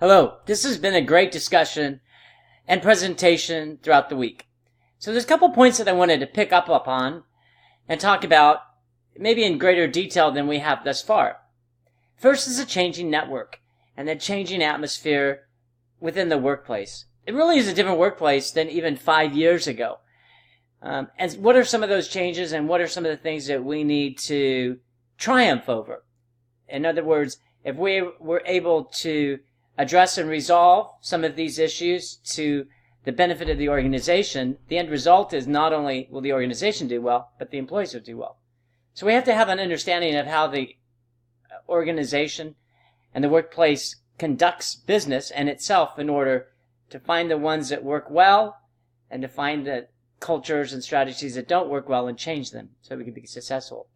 Hello, this has been a great discussion and presentation throughout the week. So there's a couple points that I wanted to pick up upon and talk about maybe in greater detail than we have thus far. First is a changing network and the changing atmosphere within the workplace. It really is a different workplace than even 5 years ago. And what are some of those changes and what are some of the things that we need to triumph over? In other words, if we were able to address and resolve some of these issues to the benefit of the organization, the end result is not only will the organization do well, but the employees will do well. So we have to have an understanding of how the organization and the workplace conducts business and itself in order to find the ones that work well and to find the cultures and strategies that don't work well and change them so we can be successful.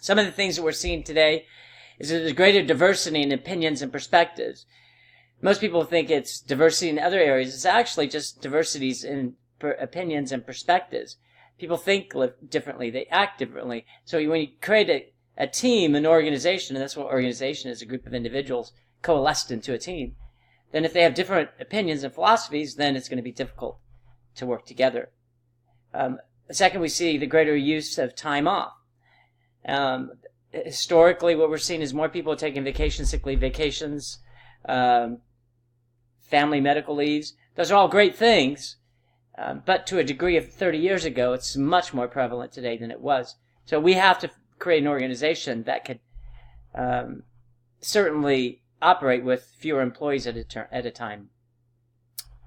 Some of the things that we're seeing today is that there's greater diversity in opinions and perspectives. Most people think it's diversity in other areas. It's actually just diversities in opinions and perspectives. People think differently. They act differently. So when you create a team, an organization, and that's what organization is, a group of individuals coalesced into a team, then if they have different opinions and philosophies, then it's going to be difficult to work together. Second, we see the greater use of time off. Historically, what we're seeing is more people taking vacations, sick leave vacations, family medical leaves. Those are all great things, but to a degree of 30 years ago, it's much more prevalent today than it was. So we have to create an organization that could certainly operate with fewer employees at a time.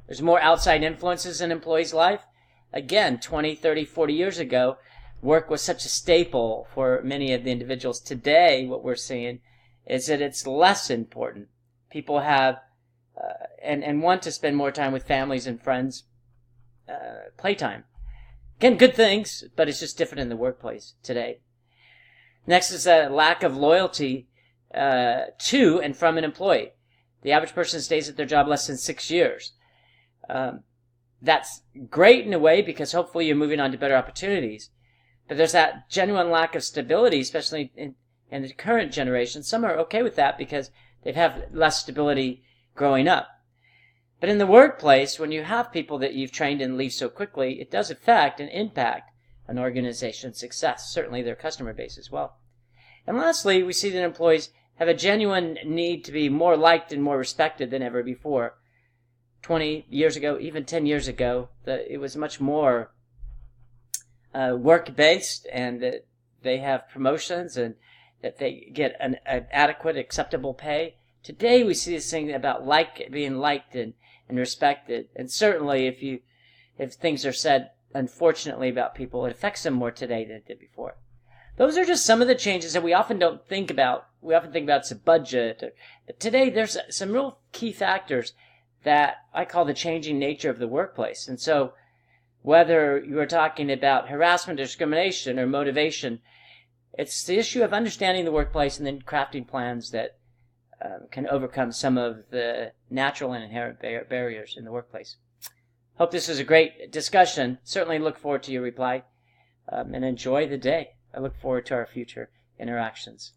There's more outside influences in employees' life. Again, 20, 30, 40 years ago, work was such a staple for many of the individuals. Today, what we're seeing is that it's less important. People have and want to spend more time with families and friends, playtime. Again, good things, but it's just different in the workplace today. Next is a lack of loyalty to and from an employee. The average person stays at their job less than 6 years. That's great in a way because hopefully you're moving on to better opportunities. But there's that genuine lack of stability, especially in the current generation. Some are okay with that because they've had less stability growing up. But in the workplace, when you have people that you've trained and leave so quickly, it does affect and impact an organization's success, certainly their customer base as well. And lastly, we see that employees have a genuine need to be more liked and more respected than ever before. 20 years ago, even 10 years ago, it was much more work-based, and that they have promotions and that they get an adequate, acceptable pay. Today, we see this thing about being liked and respected. And certainly, if things are said unfortunately about people, it affects them more today than it did before. Those are just some of the changes that we often don't think about. We often think about it's a budget. But today, there's some real key factors that I call the changing nature of the workplace. And so, whether you are talking about harassment, discrimination, or motivation, it's the issue of understanding the workplace and then crafting plans that can overcome some of the natural and inherent barriers in the workplace. Hope this was a great discussion. Certainly look forward to your reply and enjoy the day. I look forward to our future interactions.